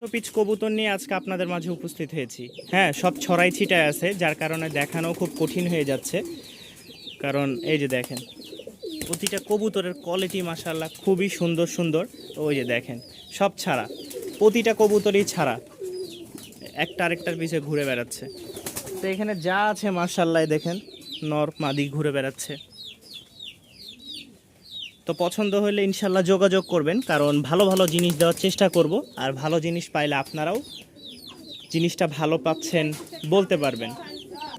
Pitch কবুতর নিয়ে আজকে আপনাদের মাঝে উপস্থিত হয়েছি। হ্যাঁ, সব ছড়াই ছিটায় আছে, যার কারণে দেখানো খুব কঠিন হয়ে যাচ্ছে। কারণ এই যে দেখেন, প্রতিটা কবুতরের কোয়ালিটি মাশাআল্লাহ খুবই সুন্দর সুন্দর। ওই যে দেখেন, সব ছাড়া, প্রতিটা কবুতরই ছাড়া, একটা আরেকটার পিছে ঘুরে বেড়াচ্ছে। তো এখানে যা আছে মাশাআল্লাহ দেখেন, নর মাদি ঘুরে বেড়াচ্ছে। তো পছন্দ হলে ইনশাল্লাহ যোগাযোগ করবেন, কারণ ভালো ভালো জিনিস দেওয়ার চেষ্টা করব। আর ভালো জিনিস পাইলে আপনারাও জিনিসটা ভালো পাচ্ছেন বলতে পারবেন।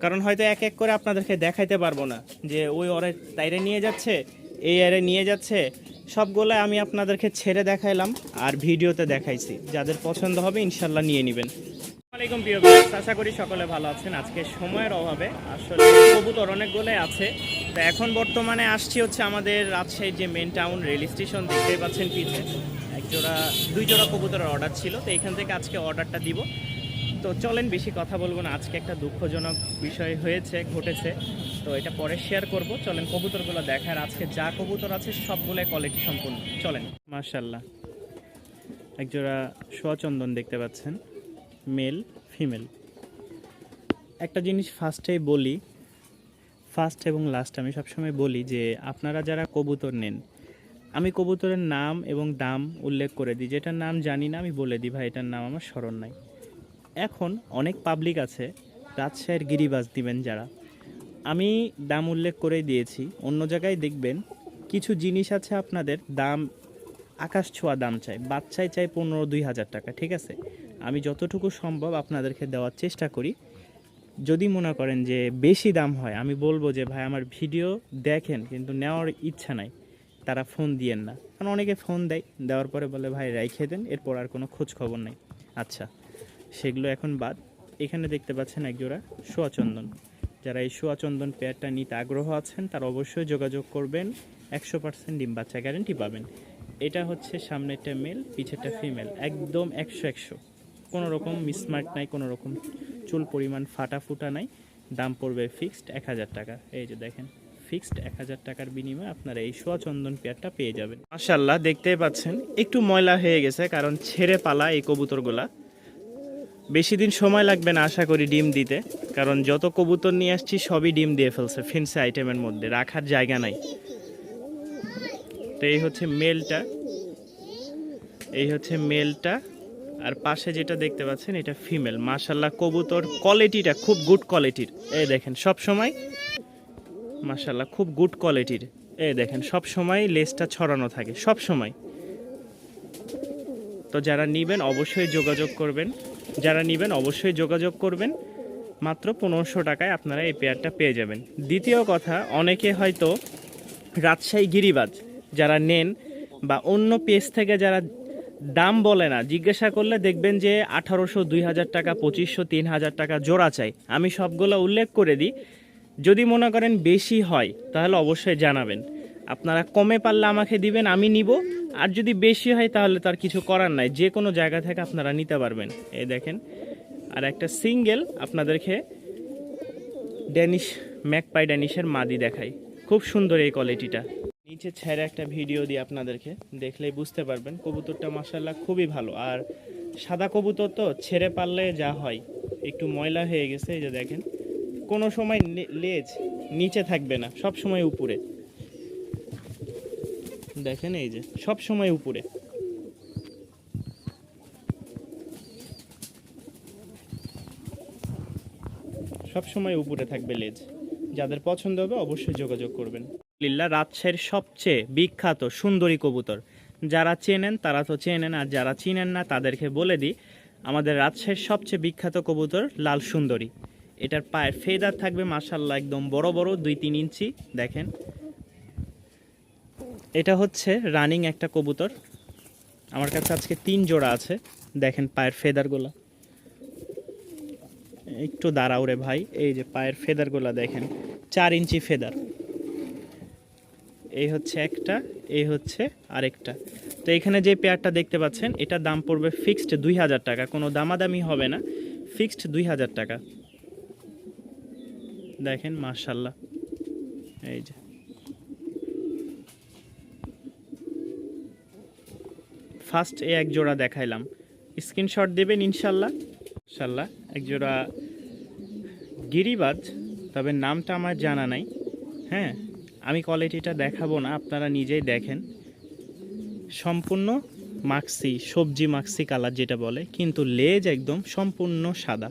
কারণ হয়তো এক এক করে আপনাদেরকে দেখাইতে পারবো না যে ওই ওরে তাইরে নিয়ে যাচ্ছে, এই এরে নিয়ে যাচ্ছে। সবগুলো আমি আপনাদেরকে ছেড়ে দেখাইলাম আর ভিডিওতে দেখাইছি। যাদের পছন্দ হবে ইনশাল্লাহ নিয়ে নেবেন। আসসালামাইকুম প্রিয় ভিউয়ার্স, আশা করি সকলে ভালো আছেন। আজকে সময়ের অভাবে আসলে কবুতর অনেকগুলোই আছে। তো এখন বর্তমানে আসছি হচ্ছে আমাদের রাজশাহীর যে মেন টাউন রেল স্টেশন, দেখতেই পাচ্ছেন পিছে দুই জোড়া কবুতরের অর্ডার ছিল। তো এখান থেকে আজকে অর্ডারটা দিব। তো চলেন, বেশি কথা বলবো না। আজকে একটা দুঃখজনক বিষয় ঘটেছে, তো এটা পরে শেয়ার করব। চলেন কবুতরগুলো দেখার। আজকে যা কবুতর আছে সবগুলো কোয়ালিটি সম্পূর্ণ। চলেন। মাশাআল্লাহ, একজোড়া সোয়াচন্দন দেখতে পাচ্ছেন, মেল ফিমেল। একটা জিনিস ফার্স্টেই বলি, ফার্স্ট এবং লাস্ট আমি সবসময় বলি যে আপনারা যারা কবুতর নেন, আমি কবুতরের নাম এবং দাম উল্লেখ করে দিই। যেটার নাম জানি না আমি বলে দিই, ভাই এটার নাম আমার স্মরণ নাই। এখন অনেক পাবলিক আছে রাজশাহীর গিরিবাজ দিবেন যারা, আমি দাম উল্লেখ করেই দিয়েছি। অন্য জায়গায় দেখবেন কিছু জিনিস আছে আপনাদের দাম আকাশ ছোঁয়া দাম চাই, বাচ্চাই চাই 15-2000 টাকা। ঠিক আছে, আমি যতটুকু সম্ভব আপনাদেরকে দেওয়ার চেষ্টা করি। যদি মনে করেন যে বেশি দাম হয়, আমি বলবো যে ভাই আমার ভিডিও দেখেন কিন্তু নেওয়ার ইচ্ছা নাই, তারা ফোন দিয়েন না। কারণ অনেকে ফোন দেওয়ার পরে বলে ভাই রাইখে দেন, এরপর আর কোনো খোঁজ খবর নাই। আচ্ছা, সেগুলো এখন বাদ। এখানে দেখতে পাচ্ছেন একজোড়া সোয়াচন্দন। যারা এই সোয়াচন্দন পেয়ারটা নিতে আগ্রহ আছেন তারা অবশ্যই যোগাযোগ করবেন। 100% ডিম বাচ্চা গ্যারেন্টি পাবেন। এটা হচ্ছে সামনেরটা মেল, পিছেরটা ফিমেল, একদম 100-100। কোনো রকম মিসমার্ক নাই, কোনো রকম চুল পরিমাণ ফাটা ফুটা নাই। দাম পড়বে ফিক্সড 1000 টাকা। এই যে দেখেন, ফিক্সড 1000 টাকার বিনিময়ে আপনারা এই সোয়াচন্দন পেয়ারটা পেয়ে যাবেন। মাশাআল্লাহ, দেখতেই পাচ্ছেন একটু ময়লা হয়ে গেছে, কারণ ছেড়ে পালা এই কবুতরগুলা। বেশি দিন সময় লাগবে না আশা করি ডিম দিতে, কারণ যত কবুতর নিয়ে আসছি সবই ডিম দিয়ে ফেলছে। ফেন্সি আইটেমের মধ্যে রাখার জায়গা নাই। তো এই হচ্ছে মেলটা, আর পাশে যেটা দেখতে পাচ্ছেন এটা ফিমেল। মাশাল্লাহ, কবুতর কোয়ালিটিটা খুব গুড কোয়ালিটির। এই দেখেন সব সময়, মাশাল্লাহ খুব গুড কোয়ালিটির। এই দেখেন সব সময় লেজটা ছড়ানো থাকে সব সময়। তো যারা নেবেন অবশ্যই যোগাযোগ করবেন। মাত্র 1500 টাকায় আপনারা এই পেয়ারটা পেয়ে যাবেন। দ্বিতীয় কথা, অনেকে হয়তো রাজশাহী গিরিবাজ যারা নেন বা অন্য পেজ থেকে যারা দাম বলে না, জিজ্ঞাসা করলে দেখবেন যে 1800, 2000 টাকা, 2500, 3000 টাকা জোড়া চাই। আমি সবগুলো উল্লেখ করে দিই। যদি মনে করেন বেশি হয় তাহলে অবশ্যই জানাবেন। আপনারা কমে পারলে আমাকে দিবেন, আমি নিব। আর যদি বেশি হয় তাহলে তার কিছু করার নাই, যে কোনো জায়গা থেকে আপনারা নিতে পারবেন। এই দেখেন, আর একটা সিঙ্গেল আপনাদেরকে ড্যানিশ, ম্যাকপাই ড্যানিশের মাদি দেখাই। খুব সুন্দর এই কোয়ালিটিটা। নিচে ছেড়ে একটা ভিডিও দিই আপনাদেরকে, দেখলেই বুঝতে পারবেন। কবুতরটা মাশাআল্লাহ খুবই ভালো। আর সাদা কবুতর তো ছেড়ে পারলে যা হয়, একটু ময়লা হয়ে গেছে। এই যে দেখেন, কোনো সময় লেজ নিচে থাকবে না, সব সময় উপরে। দেখেন এই যে সব সময় উপরে। সব সময় উপরে থাকবে লেজ। যাদের পছন্দ হবে অবশ্যই যোগাযোগ করবেন। আলহামদুলিল্লাহ, রাজশাহীর সবচেয়ে বিখ্যাত সুন্দরী কবুতর। যারা চেনেন তারা তো চেনেন, আর যারা চিনেন না তাদেরকে বলে দিই, আমাদের রাজশাহীর সবচেয়ে বিখ্যাত কবুতর লাল সুন্দরী। এটার পায়ের ফেদার থাকবে মাশাআল্লাহ একদম বড় বড়, 2-3 ইঞ্চি। দেখেন, এটা হচ্ছে রানিং একটা কবুতর। আমার কাছে আজকে 3 জোড়া আছে। দেখেন পায়ের ফেদারগুলো, একটু দাঁড়াও রে ভাই। এই যে পায়ের ফেদারগুলো দেখেন, 4 ইঞ্চি ফেদার। এই হচ্ছে একটা, এই হচ্ছে আরেকটা। তো এখানে যে পেয়ারটা দেখতে পাচ্ছেন এটার দাম পড়বে ফিক্সড 2000 টাকা, কোনো দামাদামি হবে না, ফিক্সড 2000 টাকা। দেখেন মাশাআল্লাহ, এই যে ফার্স্ট এক জোড়া দেখাইলাম, স্ক্রিনশট দেবেন ইনশাল্লাহ। ইনশাল্লাহ একজোড়া গিরিবাজ, তবে নামটা আমার জানা নাই। হ্যাঁ, আমি কোয়ালিটিটা দেখাবো না, আপনারা নিজেই দেখেন। সম্পূর্ণ মাক্সি, সবজি মাক্সি কালার যেটা বলে, কিন্তু লেজ একদম সম্পূর্ণ সাদা,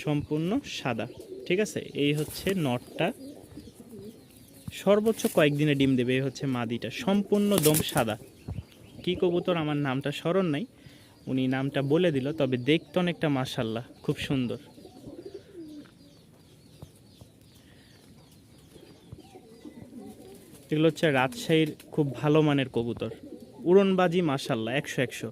সম্পূর্ণ সাদা। ঠিক আছে, এই হচ্ছে নটটা, সর্বোচ্চ কয়েকদিনে ডিম দেবে। এই হচ্ছে মাদিটা, সম্পূর্ণ দম সাদা। কি কবুতর আমার নামটা স্মরণ নাই, উনি নামটা বলে দিল, তবে দেখতে অনেকটা মাশাল্লাহ খুব সুন্দর। এগুলো হচ্ছে রাজশাহীর খুব ভালো মানের কবুতর, উড়নবাজি মাশাল্লাহ 100-100।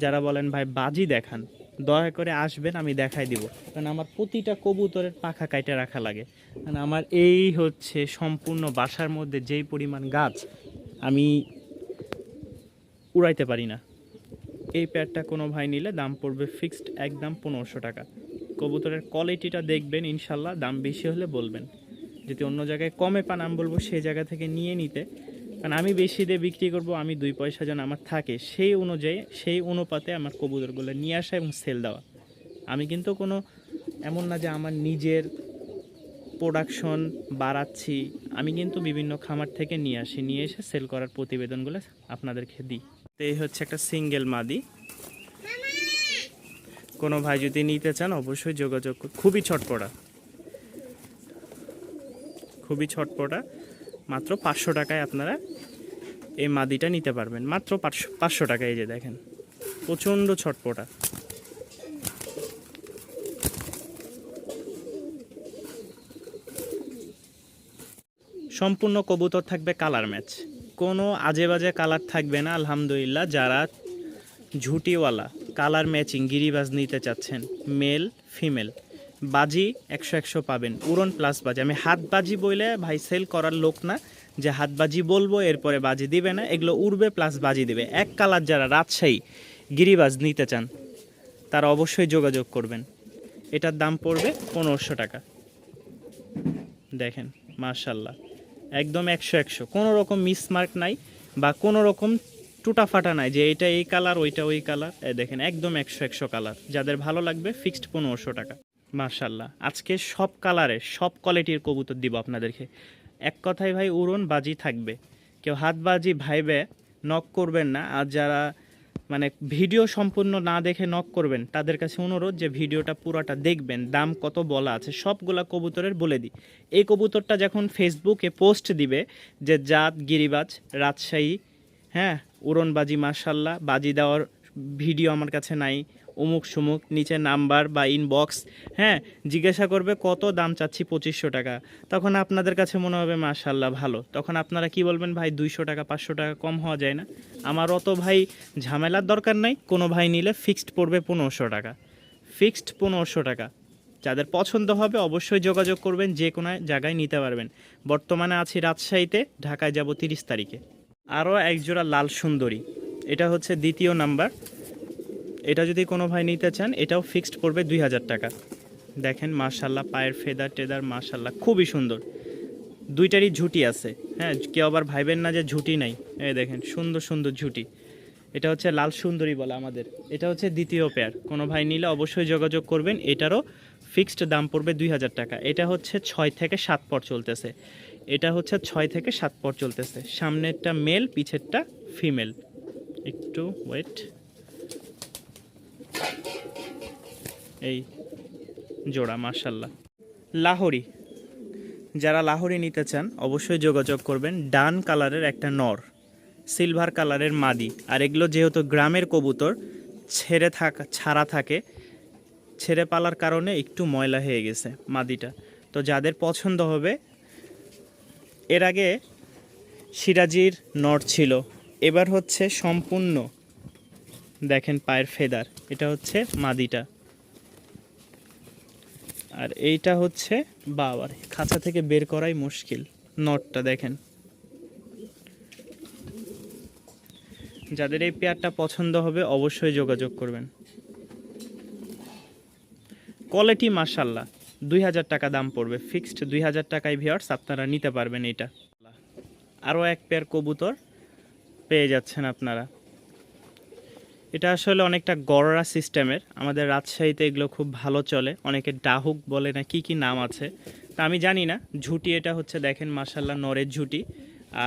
যারা বলেন ভাই বাজি দেখান, দয়া করে আসবেন, আমি দেখাই দিব। কারণ আমার প্রতিটা কবুতরের পাখা কাইটে রাখা লাগে। কারণ আমার এই হচ্ছে সম্পূর্ণ বাসার মধ্যে যেই পরিমাণ গাছ, আমি উড়াইতে পারি না। এই প্যাডটা কোনো ভাই নিলে দাম পড়বে ফিক্সড একদম 1500 টাকা। কবুতরের কোয়ালিটিটা দেখবেন ইনশাল্লাহ, দাম বেশি হলে বলবেন। যদি অন্য জায়গায় কমে পান আমি বলবো সেই জায়গা থেকে নিয়ে নিতে, কারণ আমি বেশি দিয়ে বিক্রি করব, আমি 2 পয়সা যেন আমার থাকে সেই অনুযায়ী, সেই অনুপাতে আমার কবুতরগুলো নিয়ে আসা এবং সেল দেওয়া। আমি কিন্তু কোনো এমন না যে আমার নিজের প্রোডাকশন বাড়াচ্ছি, আমি কিন্তু বিভিন্ন খামার থেকে নিয়ে আসি, নিয়ে এসে সেল করার প্রতিবেদনগুলো আপনাদেরকে দিই। তো এই হচ্ছে একটা সিঙ্গেল মাদি, কোনো ভাই যদি নিতে চান অবশ্যই যোগাযোগ। খুবই ছটপটা, খুবই ছটপটা। মাত্র 500 টাকায় আপনারা এই মাদিটা নিতে পারবেন, মাত্র 500 টাকায়। এই যে দেখেন, প্রচণ্ড ছটপটা। সম্পূর্ণ কবুতর থাকবে কালার ম্যাচ, কোনো আজে বাজে কালার থাকবে না আলহামদুলিল্লাহ। যারা ঝুটিওয়ালা কালার ম্যাচিং গিরিবাজ নিতে চাচ্ছেন, মেল ফিমেল বাজি 100-100 পাবেন, উড়ন প্লাস বাজি। আমি হাত বাজি বলে ভাই সেল করার লোক না, যে হাত বাজি বলবো এরপরে বাজি দিবে না, এগুলো উড়বে প্লাস বাজি দিবে। এক কালার যারা রাজশাহী গিরিবাজ নিতে চান তারা অবশ্যই যোগাযোগ করবেন। এটার দাম পড়বে 1500 টাকা। দেখেন মাশাল্লাহ, একদম 100-100, কোনো রকম মিসমার্ক নাই বা কোনো রকম টুটা ফাটা নাই যে এটা এই কালার ওইটা ওই কালার। দেখেন একদম 100-100 কালার। যাদের ভালো লাগবে ফিক্সড 1500 টাকা। মাশাল্লাহ, আজকে সব কালারের সব কোয়ালিটির কবুতর দিব আপনাদেরকে। এক কথায় ভাই উড়ন বাজি থাকবে, কেউ হাত বাজি ভাইবে নক করবেন না। আর যারা মানে ভিডিও সম্পূর্ণ না দেখে নক করবেন তাদের কাছে অনুরোধ যে ভিডিওটা পুরোটা দেখবেন, দাম কত বলা আছে সবগুলা কবুতরের বলে দিই। এই কবুতরটা যখন ফেসবুকে পোস্ট দিবে যে জাত গিরিবাজ রাজশাহী, হ্যাঁ উড়নবাজি মাশাল্লাহ, বাজি দেওয়ার ভিডিও আমার কাছে নাই, অমুক সুমুক, নিচে নাম্বার বা ইনবক্স, হ্যাঁ জিজ্ঞাসা করবে কত দাম চাচ্ছি 2500 টাকা, তখন আপনাদের কাছে মনে হবে মাশাল্লাহ ভালো, তখন আপনারা কি বলবেন ভাই 200 টাকা 500 টাকা কম হওয়া যায় না। আমার অত ভাই ঝামেলার দরকার নাই, কোনো ভাই নিলে ফিক্সড পড়বে 1500 টাকা, ফিক্সড 1500 টাকা। যাদের পছন্দ হবে অবশ্যই যোগাযোগ করবেন, যে কোনো জায়গায় নিতে পারবেন। বর্তমানে আছি রাজশাহীতে, ঢাকায় যাব 30 তারিখে। আরও একজোড়া লাল সুন্দরী, এটা হচ্ছে দ্বিতীয় নাম্বার। এটা যদি কোনো ভাই নিতে চান এটাও ফিক্সড পড়বে 2000 টাকা। দেখেন মাশাল্লাহ, পায়ের ফেদার টেদার মাশাল্লাহ খুবই সুন্দর, দুইটারই ঝুটি আছে। হ্যাঁ, কেউ আবার ভাইবেন না যে ঝুটি নাই, এই দেখেন সুন্দর সুন্দর ঝুটি। এটা হচ্ছে লাল সুন্দরী বলে আমাদের, এটা হচ্ছে দ্বিতীয় পেয়ার। কোনো ভাই নিলে অবশ্যই যোগাযোগ করবেন। এটারও ফিক্সড দাম পড়বে 2000 টাকা। এটা হচ্ছে 6 থেকে 7 পর চলতেছে, এটা হচ্ছে 6 থেকে 7 পর চলতেছে। সামনেরটা মেল, পিছেরটা ফিমেল। একটু ওয়েট, এই জোড়া মাশাল্লাহ। লাহোরি, যারা লাহোরি নিতে চান অবশ্যই যোগাযোগ করবেন। ডান কালারের একটা নর, সিলভার কালারের মাদি। আর এগুলো যেহেতু গ্রামের কবুতর, ছাড়া থাকে, ছেড়ে পালার কারণে একটু ময়লা হয়ে গেছে মাদিটা। তো যাদের পছন্দ হবে, এর আগে সিরাজির নর ছিল, এবার হচ্ছে সম্পূর্ণ দেখেন পায়ের ফেদার, এটা হচ্ছে মাদিটা। আর এইটা হচ্ছে বাবার, খাঁচা থেকে বের করাই মুশকিল, নটটা দেখেন। যাদের এই পেয়ারটা পছন্দ হবে অবশ্যই যোগাযোগ করবেন। কোয়ালিটি মাশাল্লাহ, 2000 টাকা দাম পড়বে, ফিক্সড 2000 টাকায় ভিউয়ার্স আপনারা নিতে পারবেন এটা। আরও এক পেয়ার কবুতর পেয়ে যাচ্ছেন আপনারা। এটা আসলে অনেকটা গড়রা সিস্টেমের, আমাদের রাজশাহীতে এগুলো খুব ভালো চলে, অনেকে ডাহুক বলে না কি কি নাম আছে, তা আমি জানি না। ঝুটি এটা হচ্ছে দেখেন মাশাল্লাহ নরের ঝুটি,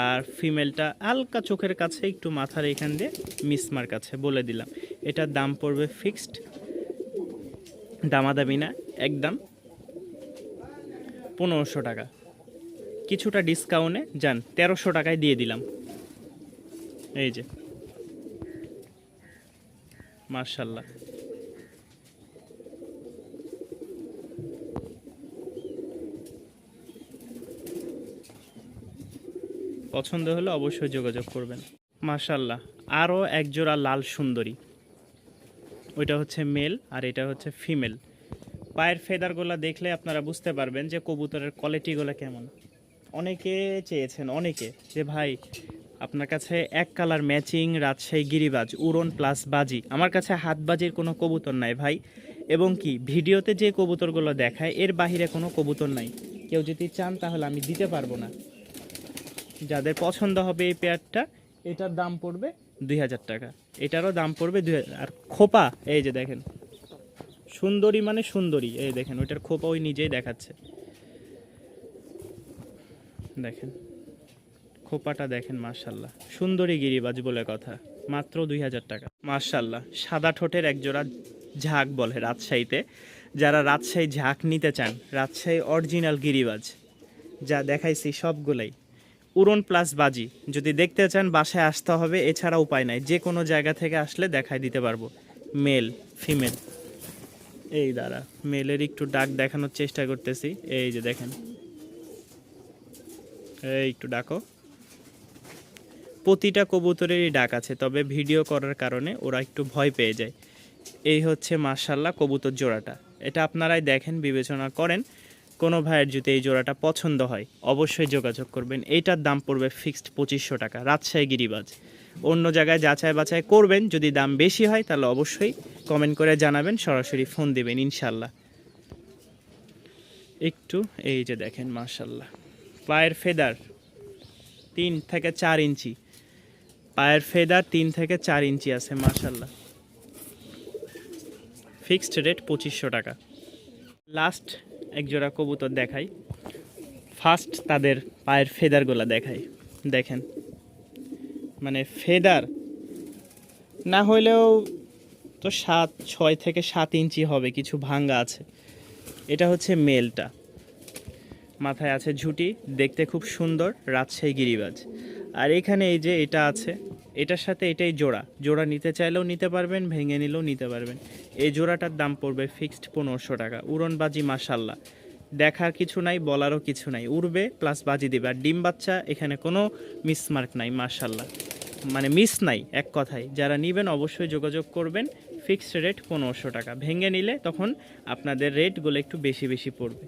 আর ফিমেলটা হালকা চোখের কাছে একটু মাথার এখান দিয়ে মিসমার্ক আছে বলে দিলাম। এটার দাম পড়বে ফিক্সড, দামাদামি না, একদম 1500 টাকা, কিছুটা ডিসকাউন্টে যান 1300 টাকায় দিয়ে দিলাম। এই যে মাশাল্লাহ। পছন্দ হলে অবশ্যই যোগাযোগ করবেন। মাশাল্লাহ, আরও এক জোড়া লাল সুন্দরী, ওইটা হচ্ছে মেল আর এটা হচ্ছে ফিমেল। পায়ের ফেদারগুলো দেখলে আপনারা বুঝতে পারবেন যে কবুতরের কোয়ালিটিগুলো কেমন। অনেকে চেয়েছেন, অনেকে যে ভাই আপনার কাছে এক কালার ম্যাচিং রাজশাহী গিরিবাজ উড়ন প্লাস বাজি, আমার কাছে হাত বাজির কোনো কবুতর নাই ভাই, এবং কি ভিডিওতে যে কবুতরগুলো দেখায় এর বাহিরে কোনো কবুতর নাই। কেউ যদি চান তাহলে আমি দিতে পারবো না। যাদের পছন্দ হবে এই পেয়ারটা, এটার দাম পড়বে 2000 টাকা, এটারও দাম পড়বে 2000। আর খোপা এই যে দেখেন, সুন্দরী মানে সুন্দরী, এই দেখেন ওইটার খোপা ওই নিজেই দেখাচ্ছে, দেখেন খোপাটা দেখেন মাশাল্লাহ, সুন্দরী গিরিবাজ বলে কথা, মাত্র 2000 টাকা। মাশাল্লাহ, সাদা ঠোঁটের একজোড়া ঝাঁক বলে রাজশাহীতে, যারা রাজশাহী ঝাঁক নিতে চান, রাজশাহী অরিজিনাল গিরিবাজ যা দেখাইছি সবগুলাই উড়ন প্লাস বাজি, যদি দেখতে চান বাসায় আসতে হবে, এছাড়া উপায় নাই, যে কোনো জায়গা থেকে আসলে দেখাই দিতে পারবো। মেল ফিমেল, এই দ্বারা মেলের একটু ডাক দেখানোর চেষ্টা করতেছি, এই যে দেখেন, এই একটু ডাকো। প্রতিটা কবুতরেরই ডাক আছে, তবে ভিডিও করার কারণে ওরা একটু ভয় পেয়ে যায়। এই হচ্ছে মাশাল্লাহ কবুতর জোড়াটা, এটা আপনারাই দেখেন, বিবেচনা করেন। কোনো ভাইয়ের যদি এই জোড়াটা পছন্দ হয় অবশ্যই যোগাযোগ করবেন। এইটার দাম পড়বে ফিক্সড 2500 টাকা, রাজশাহী গিরিবাজ। অন্য জায়গায় যাচাই বাছাই করবেন, যদি দাম বেশি হয় তাহলে অবশ্যই কমেন্ট করে জানাবেন, সরাসরি ফোন দিবেন ইনশাল্লাহ। একটু এই যে দেখেন মাশাল্লাহ, পায়ের ফেদার 3 থেকে 4 ইঞ্চি, পায়ের ফেদার 3 থেকে 4 ইঞ্চি আছে মাশাল্লাহ। ফিক্সড রেট 2500 টাকা। লাস্ট একজোড়া কবুতর দেখাই, ফার্স্ট তাদের পায়ের ফেদারগুলো দেখাই, দেখেন মানে ফেদার না হইলেও তো 6 থেকে 7 ইঞ্চি হবে, কিছু ভাঙ্গা আছে। এটা হচ্ছে মেলটা, মাথায় আছে ঝুটি, দেখতে খুব সুন্দর, রাজশাহী গিরিবাজ। আর এখানে এই যে এটা আছে, এটার সাথে এটাই জোড়া, জোড়া নিতে চাইলেও নিতে পারবেন, ভেঙে নিলেও নিতে পারবেন। এই জোড়াটার দাম পড়বে ফিক্সড 1500 টাকা। উড়নবাজি মাশাল্লাহ, দেখার কিছু নাই, বলারও কিছু নাই, উড়বে প্লাস বাজি দিবে। আর ডিম বাচ্চা এখানে কোনো মিসমার্ক নাই মাশাল্লাহ, মানে মিস নাই এক কথায়। যারা নেবেন অবশ্যই যোগাযোগ করবেন। ফিক্সড রেট 1500 টাকা, ভেঙে নিলে তখন আপনাদের রেটগুলো একটু বেশি বেশি পড়বে।